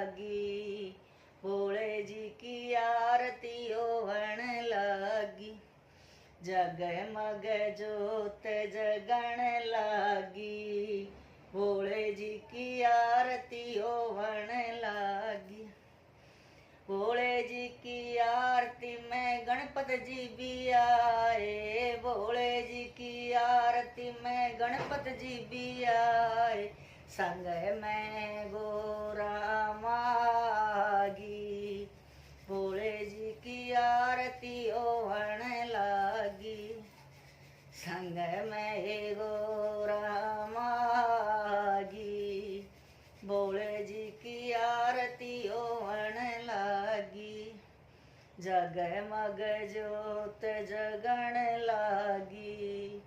लागी, भोले जी की आरती होवण लागी। जगमग जोत जगण लागी, भोले जी की आरती होवण लागी। भोले जी की आरती में गणपत जी भी आए, भोले जी की आरती में गणपत जी भी आए। संग में गोरा मागी, भोले जी की आरती होवण लागी। संग में गोरा मागी, भोले जी की आरती होवण लागी। जगमग जोत जगण लागी,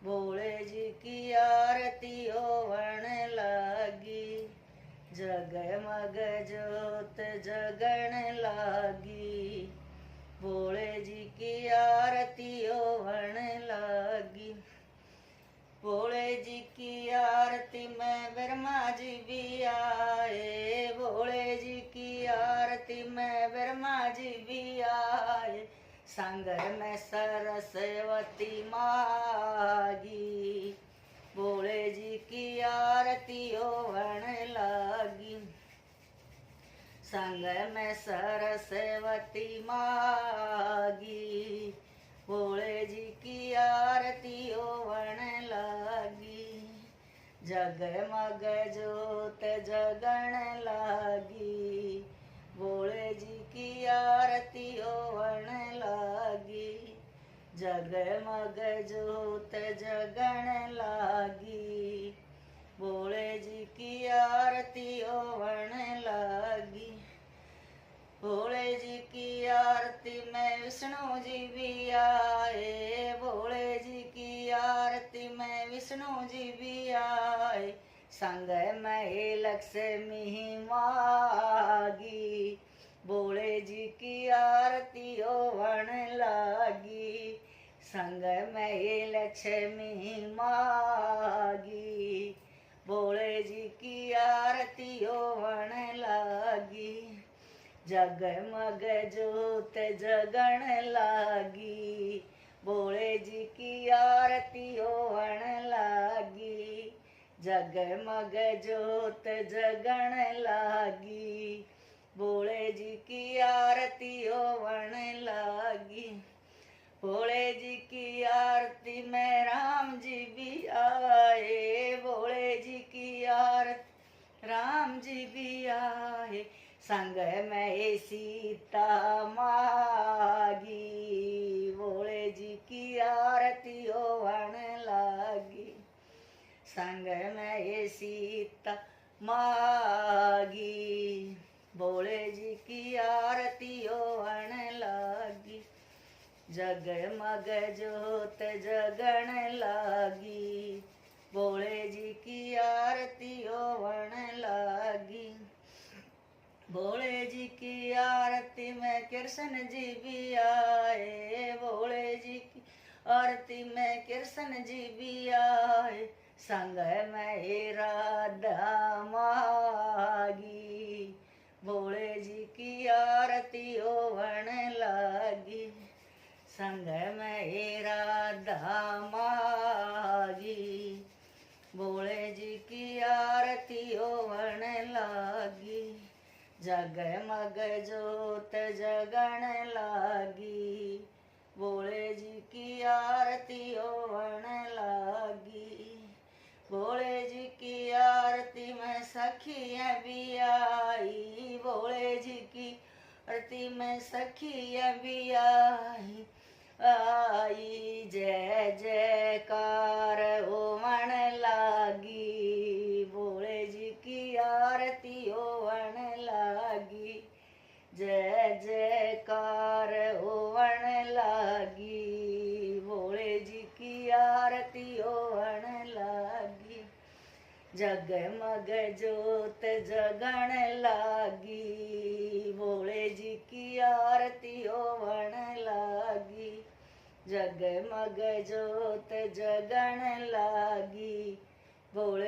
भोले जी की आरती होवण लागी। जगमग जोत जगण लागी, भोले जी की आरती होवण लागी। भोले जी की आरती में ब्रह्मा जी भी आए, भोले जी की आरती में ब्रह्मा जी भी आए। संग में सरस्वती मागी, भोले जी की आरती होवण लागी। संग में सरस्वती मागी, भोले जी की आरती होवण लागी। जगमग जोत जगण लागी, भोले जी की आरती होवण लागी। जगमग जोत जगण लागी, भोले जी की आरती होवण लागी। भोले जी की आरती में विष्णु जी भी आए, भोले जी की आरती में विष्णु जी भी आए। संग में लक्ष्मी मागी, भोले जी की आरती होवण लागी। संग में लक्ष्मी मागी, भोले जी की आरती होवण लागी। जगमग जोत जगण लागी, भोले जी की आरती होवण लागी। जगमग जोत जगण लागी, भोले जी की आरती होवण लागी। भोले जी की आरती में राम जी भी आए, भोले जी की आरती राम जी भी आए। संग में सीता मागी, भोले जी की आरती होवण लागी। संग में सीता मागी, भोले जी की आरती होवण लागी। जगमग जोत जगण लागी, भोले जी की आरती होवण लागी। भोले जी की आरती में कृष्ण जी भी आए, भोले जी की आरती में कृष्ण जी भी आए। संग में राधा मागी, भोले जी की आरती होवण लागी। संग में राधा मागी, भोले जी की आरती होवण लागी। जगमग जोत जगण लागी, भोले जी की आरती होवण लागी। भोले जी की आरती में सखियाँ भी आई, भोले जी की आरती में सखियाँ भी आई। आई जय जयकार होवण लागी, भोले जी की आरती होवण लागी। जय जयकार होवण लागी, भोले जी की आरती होवण लागी। जगमग जोत जगण लागी, भोले जी की आरती होवण लागी। जगमग जोत जगण लागी, भोले